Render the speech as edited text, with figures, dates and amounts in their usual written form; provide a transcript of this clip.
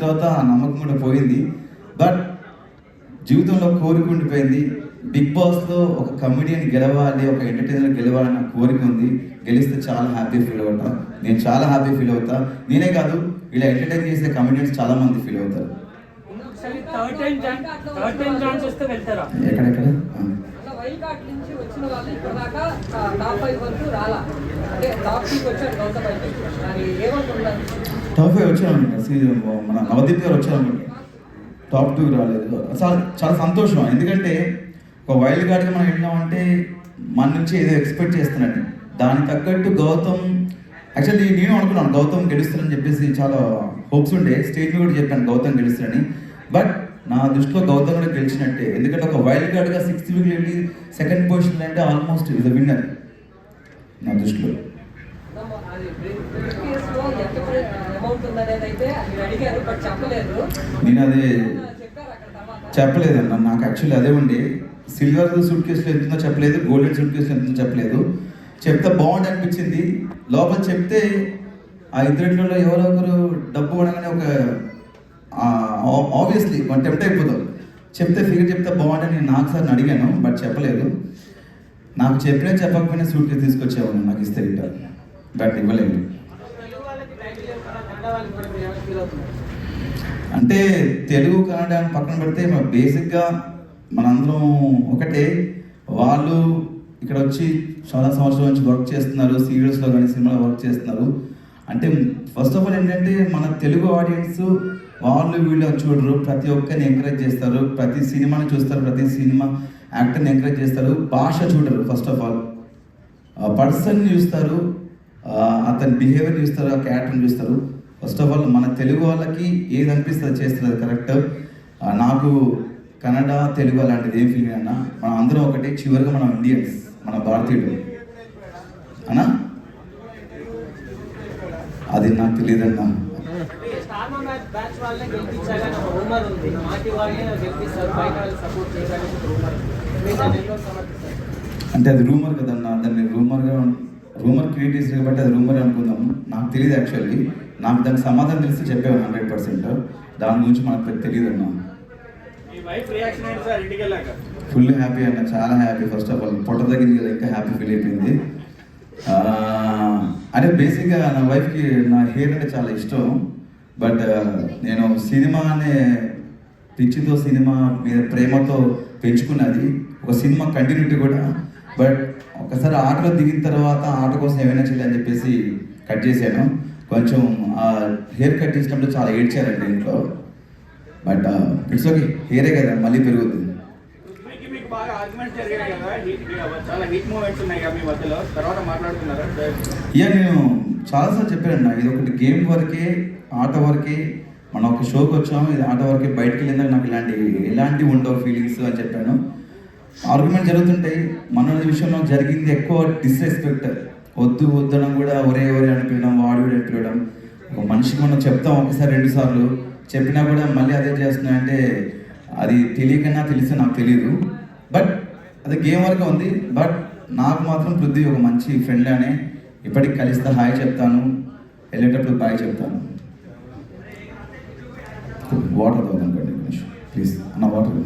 తర్వాత ఆ నమ్మకం కూడా పోయింది. బట్ జీవితంలో కోరిక ఉండిపోయింది. బిగ్ బాస్లో ఒక కమెడియన్ గెలవాలి, ఒక ఎంటర్టైనర్ గెలవాలని నాకు కోరిక ఉంది. గెలిస్తే చాలా హ్యాపీ ఫీల్ అవుతా. నేను చాలా హ్యాపీ ఫీల్ అవుతా. నేనే కాదు, ఇలా ఎంటర్టైన్ చేసే కమెడియన్స్ చాలా మంది ఫీల్ అవుతారు. ఎక్కడెక్కడ టాప్ 5 వచ్చాను. మన నవదీప్ గారు వచ్చారు, టాప్ 2 రాలేదు. చాలా సంతోషం. ఎందుకంటే ఒక వైల్డ్ కార్డ్గా మనం వెళ్ళినామంటే మన నుంచి ఏదో ఎక్స్పెక్ట్ చేస్తున్నాడు. దానికి తగ్గట్టు గౌతమ్, యాక్చువల్లీ నేను అనుకున్నాను గౌతమ్ గెలుస్తానని చెప్పేసి చాలా హోప్స్ ఉండే. స్టేజ్ మీద కూడా చెప్పాను గౌతమ్ గెలుస్తానని. బట్ నా దృష్టిలో గౌతమ్ కూడా గెలిచినట్టే. ఎందుకంటే ఒక వైల్డ్ కార్డ్గా 6th వీక్ వెళ్ళి 2nd పొజిషన్ అంటే ఆల్మోస్ట్ ఇది విన్నర్ నా దృష్టిలో. నేను అది చెప్పలేదన్న. నాకు యాక్చువల్లీ అదే ఉండే. సిల్వర్ సూట్ కేసులో ఎంతుందో చెప్పలేదు, గోల్డెన్ సూట్ కేసులో ఎంతుందో చెప్పలేదు. చెప్తే బాగుంది అనిపించింది. లోపల చెప్తే ఆ ఇద్దరిలో ఎవరో ఒకరు డబ్బు అనగానే ఒక ఆబ్వియస్లీ మనం టెంప్ట్ అయిపోతాం. చెప్తే ఫిగర్ చెప్తే బాగుంటుంది. నాకు సార్ అడిగాను, బట్ చెప్పలేదు. నాకు చెప్పకపోయినా సూట్ కేసు తీసుకొచ్చేవాడు నాకు ఇస్తే గిట్టారు, బట్ ఇవ్వలేదు. అంటే తెలుగు కన్నడ పక్కన పెడితే బేసిక్గా మనందరం ఒకటే. వాళ్ళు ఇక్కడ వచ్చి చాలా సంవత్సరాల నుంచి వర్క్ చేస్తున్నారు, సీరియల్స్లో కానీ సినిమాలో వర్క్ చేస్తున్నారు. అంటే ఫస్ట్ ఆఫ్ ఆల్ ఏంటంటే మన తెలుగు ఆడియన్స్ వాళ్ళు వీళ్ళు చూడరు, ప్రతి ఒక్కరిని ఎంకరేజ్ చేస్తారు, ప్రతి సినిమాని చూస్తారు, ప్రతి సినిమా యాక్టర్ని ఎంకరేజ్ చేస్తారు. భాష చూడరు. ఫస్ట్ ఆఫ్ ఆల్ పర్సన్ చూస్తారు, అతని బిహేవియర్ చూస్తారు, ఆ క్యారెక్టర్ని చూస్తారు. ఫస్ట్ ఆఫ్ ఆల్ మన తెలుగు వాళ్ళకి ఏది అనిపిస్తుంది చేస్తుంది కరెక్ట్. నాకు కన్నడ తెలుగు అలాంటిది ఏం ఫీలింగ్ అన్నా, మనం అందరం ఒకటి. చివరిగా మనం ఇండియన్స్, మన భారతీయుడు అన్నా, అది నాకు తెలియదన్నా. అంటే అది రూమర్ కదన్నా. దాన్ని రూమర్ క్రియేట్ చేసి కాబట్టి అది రూమర్ అనుకుందాము. నాకు తెలియదు యాక్చువల్లీ. నాకు దానికి సమాధానం తెలిస్తే చెప్పాను 100%. దాని గురించి మనకు తెలియదు అన్నా. ఫుల్ హ్యాపీ అన్న, చాలా హ్యాపీ. ఫస్ట్ ఆఫ్ ఆల్ పొట్ట తగ్గింది కదా, ఇంకా హ్యాపీ ఫీల్ అయిపోయింది. అంటే బేసిక్గా నా వైఫ్కి నా హెయిర్ అంటే చాలా ఇష్టం. బట్ నేను సినిమా అనే పిచ్చితో, సినిమా మీద ప్రేమతో పెంచుకున్నది. ఒక సినిమా కంటిన్యూటీ కూడా. బట్ ఒకసారి ఆటలో దిగిన తర్వాత ఆట కోసం ఏమైనా చేయాలని చెప్పేసి కట్ చేశాను. కొంచెం ఆ హెయిర్ కట్ చేసినప్పుడు చాలా ఏడ్చారండి ఇంట్లో. బట్ ఇట్స్ ఓకే, హెయిరే కదా, మళ్ళీ పెరుగుతుంది. ఇక నేను చాలాసార్లు చెప్పానండి, ఇది ఒకటి గేమ్ వరకే, ఆట వరకే. మనం ఒక షోకి వచ్చాము, ఇది ఆట వరకే. బయటకు వెళ్ళిందాక నాకు ఎలాంటివి ఉండవు ఫీలింగ్స్ అని చెప్పాను. ఆర్గ్యుమెంట్ జరుగుతుంటాయి. మన విషయంలో జరిగింది ఎక్కువ డిస్రెస్పెక్ట్. వద్దనం కూడా ఒరే అనిపించడం, వాడు అనిపించడం. ఒక మనిషికి మనం చెప్తాం ఒకసారి 2 సార్లు చెప్పినా కూడా మళ్ళీ అదే చేస్తున్నా అంటే అది తెలియకన్నా తెలిస్తే నాకు తెలియదు. బట్ అది గేమ్ వరకు ఉంది. బట్ నాకు మాత్రం పృథ్వీ ఒక మంచి ఫ్రెండ్ అనే. ఇప్పటికి కలిస్తే హాయ్ చెప్తాను, వెళ్ళేటప్పుడు బాయ్ చెప్తాను. వాటర్ తాగుతాను ప్లీజ్ అన్న, వాటర్.